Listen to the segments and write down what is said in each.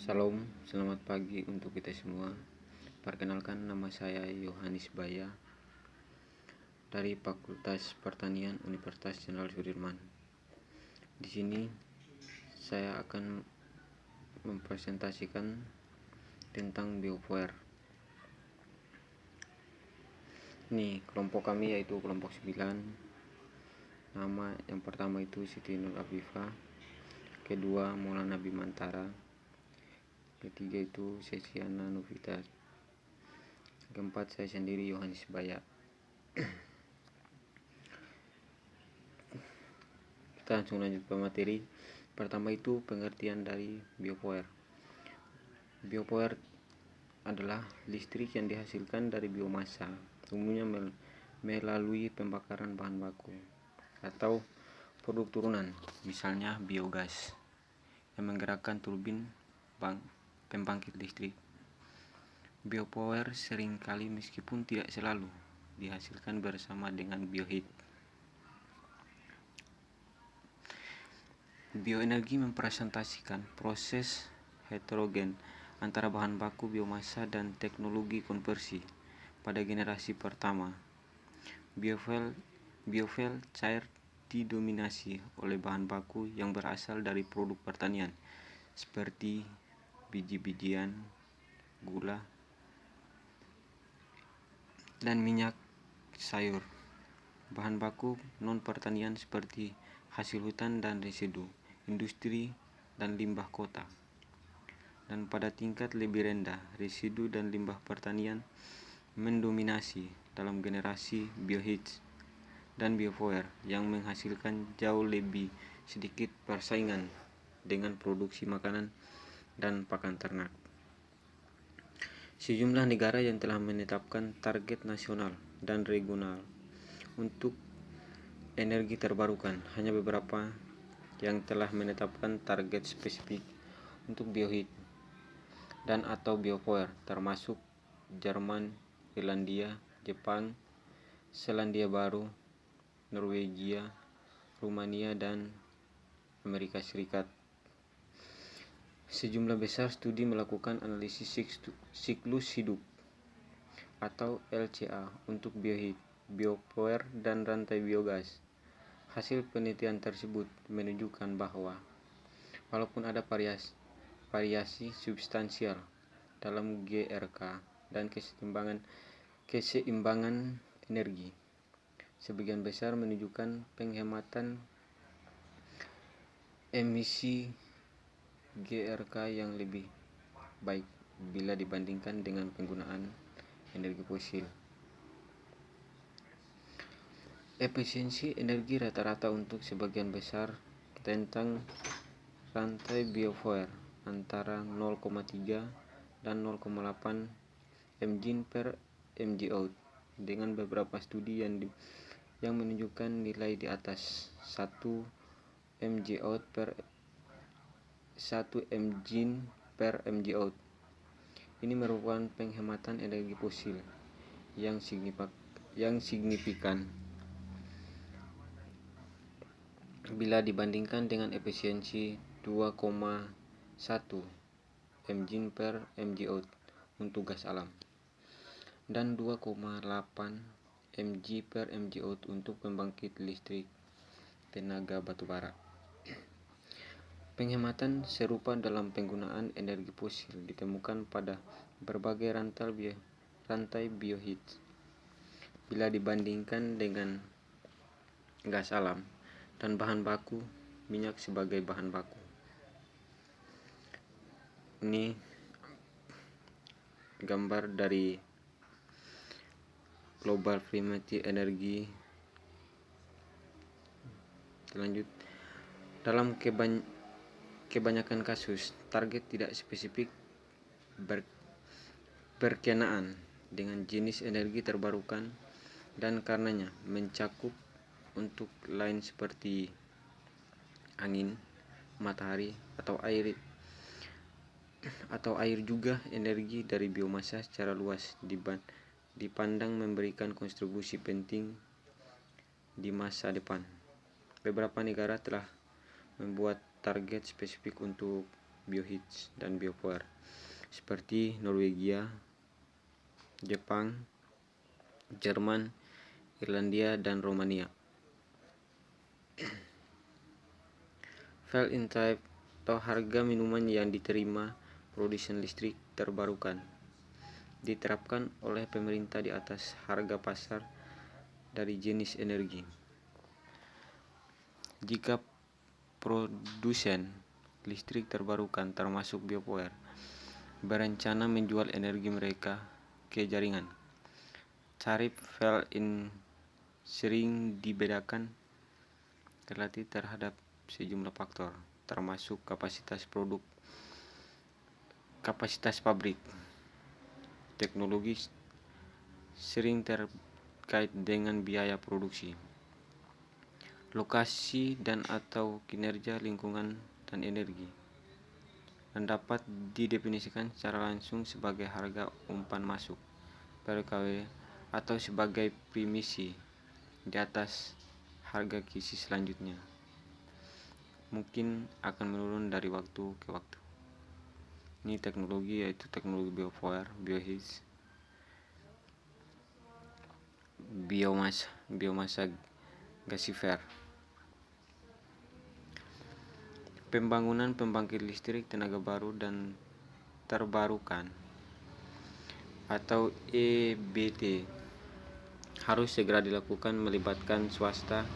Salam, selamat pagi untuk kita semua. Perkenalkan, nama saya Yohanes Baya dari Fakultas Pertanian Universitas Jenderal Sudirman. Di sini saya akan mempresentasikan tentang biofuel. Ini kelompok kami yaitu kelompok 9. Nama yang pertama itu Siti Nur Afifa, kedua Maulana Bimantara, ketiga itu Sesiana Novita, keempat saya sendiri Yohanes Baya. Kita langsung lanjut ke materi. Pertama itu pengertian dari biofuel. Biofuel adalah listrik yang dihasilkan dari biomasa, umumnya melalui pembakaran bahan baku atau produk turunan, misalnya biogas, yang menggerakkan turbin pembangkit listrik. Biopower seringkali meskipun tidak selalu dihasilkan bersama dengan bioheat. Bioenergi mempresentasikan proses heterogen antara bahan baku biomasa dan teknologi konversi. Pada generasi pertama, biofuel cair didominasi oleh bahan baku yang berasal dari produk pertanian seperti biji-bijian, gula, dan minyak sayur. Bahan baku non-pertanian seperti hasil hutan dan residu industri dan limbah kota. Dan pada tingkat lebih rendah, residu dan limbah pertanian mendominasi dalam generasi bioheat dan biofuel yang menghasilkan jauh lebih sedikit persaingan dengan produksi makanan dan pakan ternak. Sejumlah negara yang telah menetapkan target nasional dan regional untuk energi terbarukan, hanya beberapa yang telah menetapkan target spesifik untuk bioheat dan atau biofuel, termasuk Jerman, Irlandia, Jepang, Selandia Baru, Norwegia, Rumania, dan Amerika Serikat. Sejumlah besar studi melakukan analisis siklus hidup atau LCA untuk bioheat, biofuel, dan rantai biogas. Hasil penelitian tersebut menunjukkan bahwa walaupun ada variasi substansial dalam GRK dan keseimbangan energi, sebagian besar menunjukkan penghematan emisi GRK yang lebih baik bila dibandingkan dengan penggunaan energi fosil. Efisiensi energi rata-rata untuk sebagian besar tentang rantai biofuel antara 0,3 dan 0,8 mJ per mgout, dengan beberapa studi yang menunjukkan nilai di atas 1 mgout per 1 mJ per mgout. Ini merupakan penghematan energi fosil yang signifikan bila dibandingkan dengan efisiensi 2,1 mJ per mgout untuk gas alam dan 2,8 mJ per mgout untuk pembangkit listrik tenaga batubara. Penghematan serupa dalam penggunaan energi fosil ditemukan pada berbagai rantai bioheat bila dibandingkan dengan gas alam dan bahan baku minyak sebagai bahan baku. Ini gambar dari Global Climate Energy. Lanjut, dalam kebanyakan kasus target tidak spesifik berkenaan dengan jenis energi terbarukan dan karenanya mencakup untuk lain seperti angin, matahari, atau air juga. Energi dari biomasa secara luas dipandang memberikan kontribusi penting di masa depan. Beberapa negara telah membuat target spesifik untuk bioheat, dan biopower seperti Norwegia, Jepang, Jerman, Irlandia, dan Romania. Fall-in type atau harga minuman yang diterima produsen listrik terbarukan diterapkan oleh pemerintah di atas harga pasar dari jenis energi. Jika produsen listrik terbarukan termasuk biopower berencana menjual energi mereka ke jaringan, tarif fall-in sering dibedakan relatif terhadap sejumlah faktor, termasuk kapasitas pabrik, teknologi sering terkait dengan biaya produksi, lokasi dan atau kinerja lingkungan dan energi, dan dapat didefinisikan secara langsung sebagai harga umpan masuk per kW atau sebagai primisi di atas harga kisi selanjutnya. Mungkin akan menurun dari waktu ke waktu. Ini teknologi yaitu teknologi biopower, bioheat, biomasa gasifer. Pembangunan pembangkit listrik tenaga baru dan terbarukan atau EBT harus segera dilakukan melibatkan swasta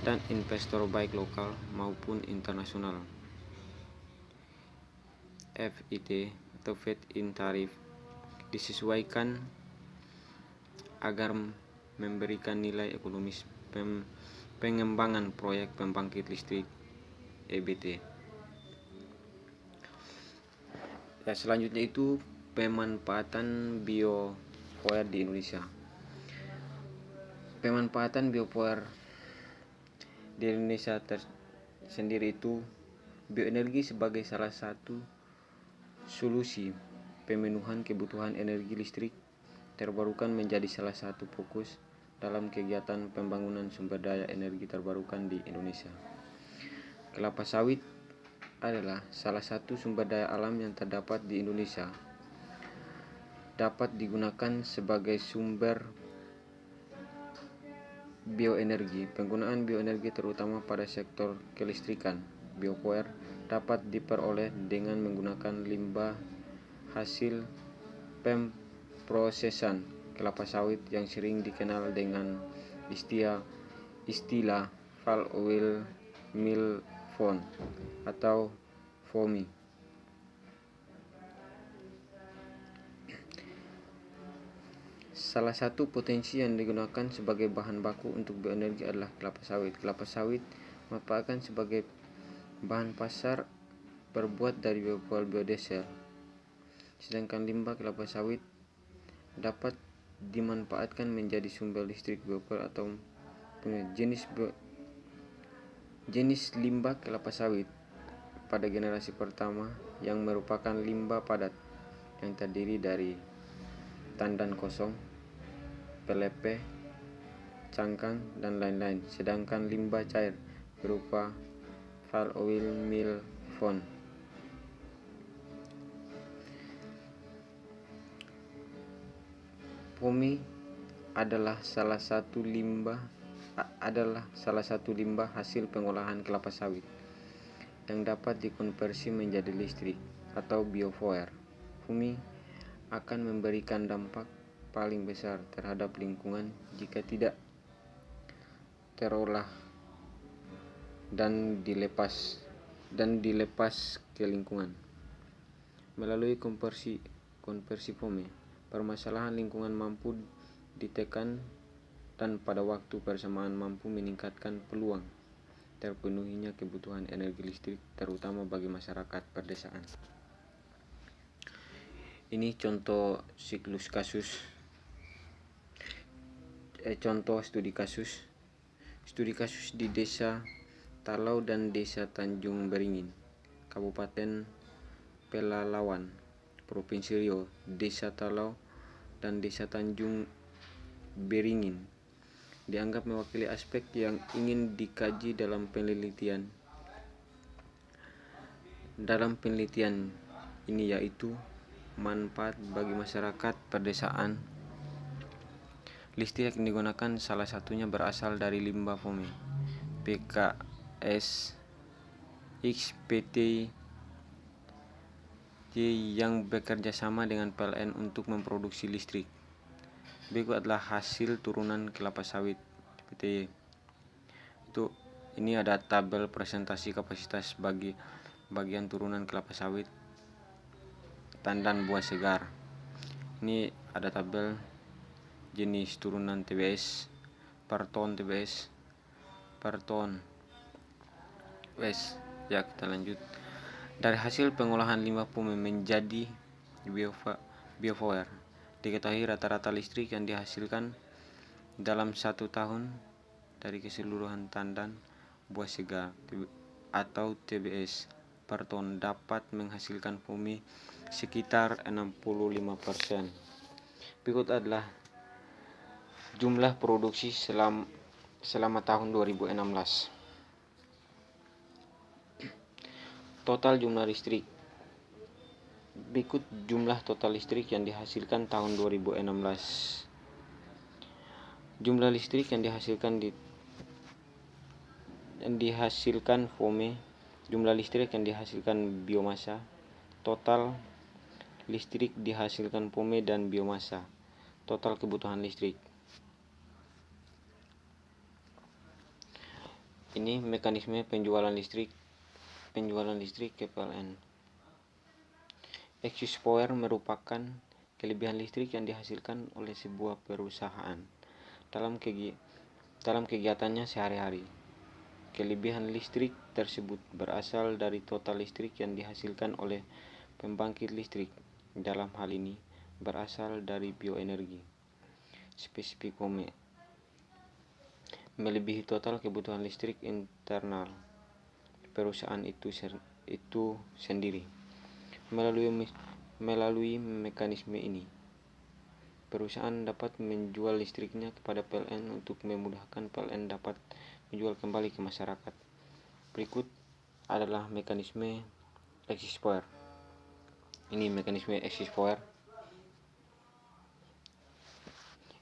dan investor baik lokal maupun internasional. FIT atau feed-in tarif disesuaikan agar memberikan nilai ekonomis pengembangan proyek pembangkit listrik EBT. Ya, selanjutnya itu pemanfaatan biopower di Indonesia. Pemanfaatan biopower di Indonesia sendiri itu bioenergi sebagai salah satu solusi pemenuhan kebutuhan energi listrik terbarukan menjadi salah satu fokus dalam kegiatan pembangunan sumber daya energi terbarukan di Indonesia. Kelapa sawit adalah salah satu sumber daya alam yang terdapat di Indonesia. Dapat digunakan sebagai sumber bioenergi. Penggunaan bioenergi terutama pada sektor kelistrikan, biopower, dapat diperoleh dengan menggunakan limbah hasil pemprosesan kelapa sawit yang sering dikenal dengan istilah fall oil meal phone atau FOMI. Salah satu potensi yang digunakan sebagai bahan baku untuk bioenergi adalah kelapa sawit. Kelapa sawit dimanfaatkan sebagai bahan pasar berbuat dari biodiesel. Sedangkan limbah kelapa sawit dapat dimanfaatkan menjadi sumber listrik biopower atau jenis limbah kelapa sawit pada generasi pertama yang merupakan limbah padat yang terdiri dari tandan kosong, pelepe, cangkang, dan lain-lain. Sedangkan limbah cair berupa fall oil meal phone. FOMI adalah salah satu limbah hasil pengolahan kelapa sawit yang dapat dikonversi menjadi listrik atau biopower. FOMI akan memberikan dampak paling besar terhadap lingkungan jika tidak terolah dan dilepas ke lingkungan. Melalui konversi FOMI, permasalahan lingkungan mampu ditekan dan pada waktu bersamaan mampu meningkatkan peluang terpenuhinya kebutuhan energi listrik terutama bagi masyarakat pedesaan. Ini contoh studi kasus di Desa Talau dan Desa Tanjung Beringin, Kabupaten Pelalawan, Provinsi Riau. Desa Talau dan Desa Tanjung Beringin dianggap mewakili aspek yang ingin dikaji dalam penelitian dalam penelitian ini, yaitu manfaat bagi masyarakat pedesaan. Listrik yang digunakan salah satunya berasal dari limbah foam PKS XPT yang bekerja sama dengan PLN untuk memproduksi listrik. Berikut adalah hasil turunan kelapa sawit PTY. Ini ada tabel presentasi kapasitas bagi bagian turunan kelapa sawit, tandan buah segar. Ini ada tabel jenis turunan TBS per ton TBS per ton Ya, kita lanjut. Dari hasil pengolahan limbah foam menjadi biofuel, diketahui rata-rata listrik yang dihasilkan dalam 1 tahun dari keseluruhan tandan buah segar atau TBS per ton dapat menghasilkan foam sekitar 65%. Berikut adalah jumlah produksi selama tahun 2016. Total jumlah listrik. Berikut jumlah total listrik yang dihasilkan tahun 2016. Jumlah listrik yang dihasilkan foam, jumlah listrik yang dihasilkan biomasa, total listrik dihasilkan foam dan biomasa, total kebutuhan listrik. Ini mekanisme penjualan listrik ke PLN. Excess power merupakan kelebihan listrik yang dihasilkan oleh sebuah perusahaan dalam kegiatannya sehari-hari. Kelebihan listrik tersebut berasal dari total listrik yang dihasilkan oleh pembangkit listrik. Dalam hal ini berasal dari bioenergi. Spesifik foam melebihi total kebutuhan listrik internal perusahaan itu sendiri. Melalui mekanisme ini, perusahaan dapat menjual listriknya kepada PLN untuk memudahkan PLN dapat menjual kembali ke masyarakat. Berikut adalah mekanisme excess power. Ini mekanisme excess power.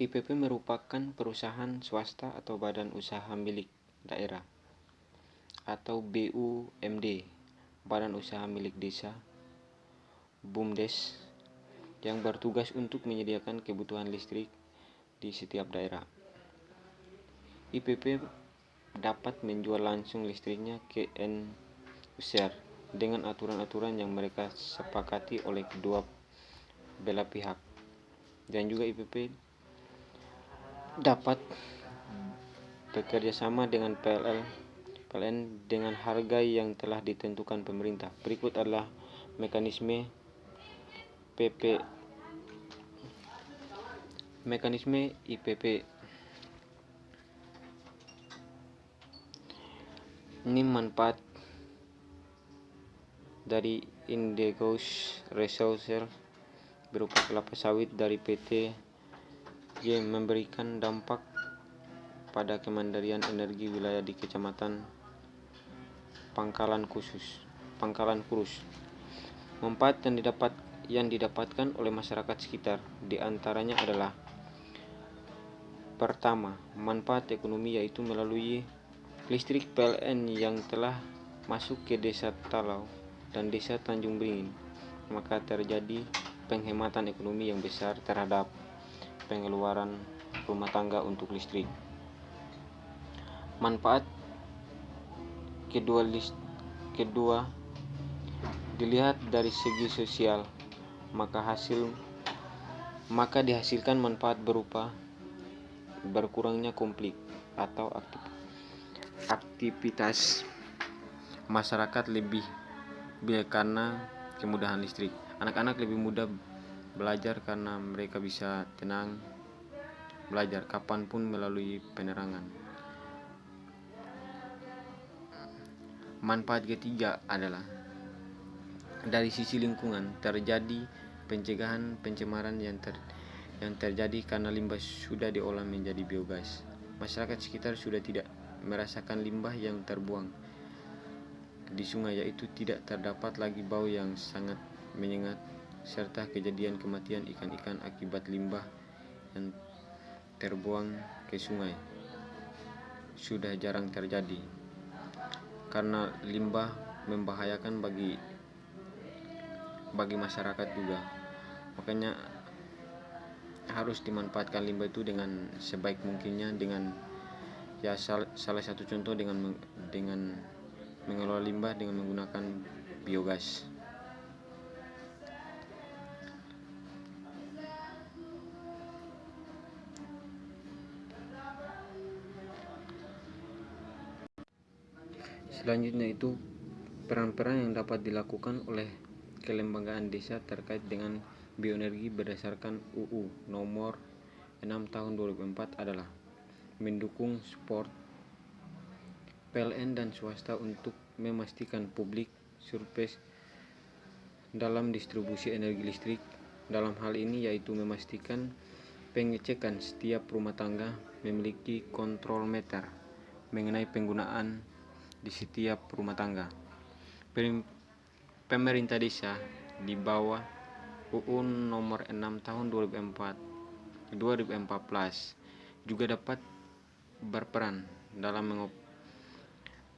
IPP merupakan perusahaan swasta atau badan usaha milik daerah atau BUMD, badan usaha milik desa, BUMDes, yang bertugas untuk menyediakan kebutuhan listrik di setiap daerah. IPP dapat menjual langsung listriknya ke end user dengan aturan-aturan yang mereka sepakati oleh kedua belah pihak. Dan juga IPP dapat bekerja sama dengan PLN dengan harga yang telah ditentukan pemerintah. Berikut adalah mekanisme IPP. Ini manfaat dari Indigenous Resources berupa kelapa sawit dari PT yang memberikan dampak pada kemandirian energi wilayah di Kecamatan Pangkalan Kurus. Manfaat yang didapatkan oleh masyarakat sekitar diantaranya adalah: pertama, manfaat ekonomi, yaitu melalui listrik PLN yang telah masuk ke Desa Talau dan Desa Tanjung Beringin, maka terjadi penghematan ekonomi yang besar terhadap pengeluaran rumah tangga untuk listrik. Manfaat kedua dilihat dari segi sosial, maka dihasilkan manfaat berupa berkurangnya konflik atau aktivitas masyarakat lebih karena kemudahan listrik. Anak-anak lebih mudah belajar karena mereka bisa tenang belajar kapanpun melalui penerangan. Manfaat ketiga adalah dari sisi lingkungan, terjadi pencegahan pencemaran yang terjadi karena limbah sudah diolah menjadi biogas. Masyarakat sekitar sudah tidak merasakan limbah yang terbuang di sungai, yaitu tidak terdapat lagi bau yang sangat menyengat, serta kejadian kematian ikan-ikan akibat limbah yang terbuang ke sungai sudah jarang terjadi, karena limbah membahayakan bagi masyarakat juga. Makanya harus dimanfaatkan limbah itu dengan sebaik mungkinnya, dengan salah satu contoh dengan mengelola limbah dengan menggunakan biogas. Selanjutnya itu peran-peran yang dapat dilakukan oleh kelembagaan desa terkait dengan bioenergi berdasarkan UU nomor 6 tahun 2004 adalah mendukung support PLN dan swasta untuk memastikan publik surplus dalam distribusi energi listrik. Dalam hal ini yaitu memastikan pengecekan setiap rumah tangga memiliki kontrol meter mengenai penggunaan di setiap rumah tangga. Pemerintah desa di bawah UU nomor 6 tahun 2014 juga dapat berperan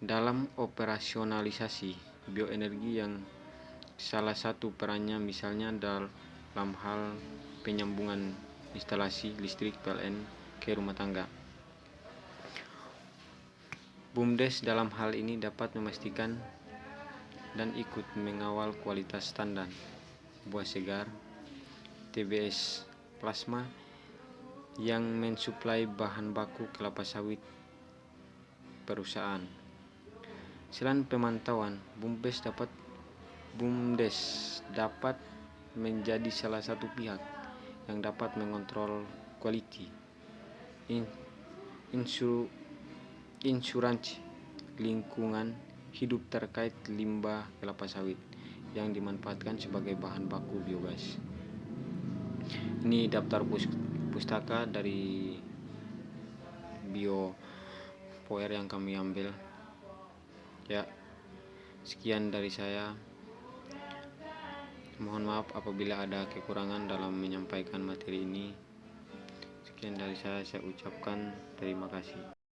dalam operasionalisasi bioenergi, yang salah satu perannya misalnya dalam hal penyambungan instalasi listrik PLN ke rumah tangga. BUMDes dalam hal ini dapat memastikan dan ikut mengawal kualitas standar buah segar TBS plasma yang mensuplai bahan baku kelapa sawit perusahaan. Selain pemantauan, BUMDes dapat menjadi salah satu pihak yang dapat mengontrol quality insuransi lingkungan hidup terkait limbah kelapa sawit yang dimanfaatkan sebagai bahan baku biogas. Ini daftar pustaka dari BioPoer yang kami ambil. Ya, sekian dari saya. Mohon maaf apabila ada kekurangan dalam menyampaikan materi ini. Sekian dari saya ucapkan terima kasih.